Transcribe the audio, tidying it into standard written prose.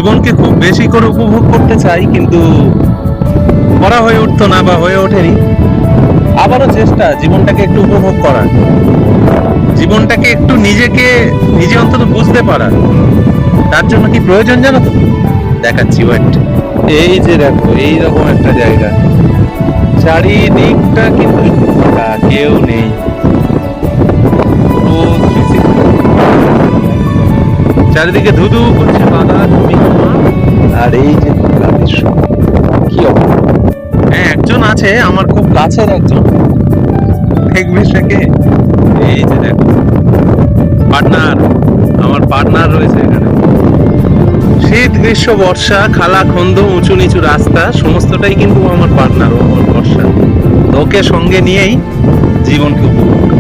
জীবনকে খুব বেশি করে উপভোগ করতে চাই, কিন্তু করা হয়ে উঠতো না বা হয়ে ওঠেনি। আবারও চেষ্টা জীবনটাকে একটু উপভোগ করার, জীবনটাকে একটু নিজে অন্তত বুঝতে পারার। তার জন্য কি প্রয়োজন জানো তো? দেখাচ্ছি, ওয়েট। এই যে দেখো, এইরকম একটা জায়গা, চারিদিকটা কিন্তু ফাঁকা, কেউ নেই। পুরো 360 চারিদিকে ধুধু করছে বাধা জমি জমা, আর এই যে দৃশ্য, কি অবস্থা। হ্যাঁ, একজন আছে আমার খুব কাছের একজন, দেখবে সেকে। এই যে দেখো, পার্টনার, আমার পার্টনার রয়েছে এখানে। শীত গ্রীষ্ম বর্ষা, খালা খন্দ, উঁচু নিচু রাস্তা, সমস্তটাই কিন্তু আমার পার্টনার, ও আমার ভরসা। ওকে সঙ্গে নিয়েই জীবনকে উপভোগ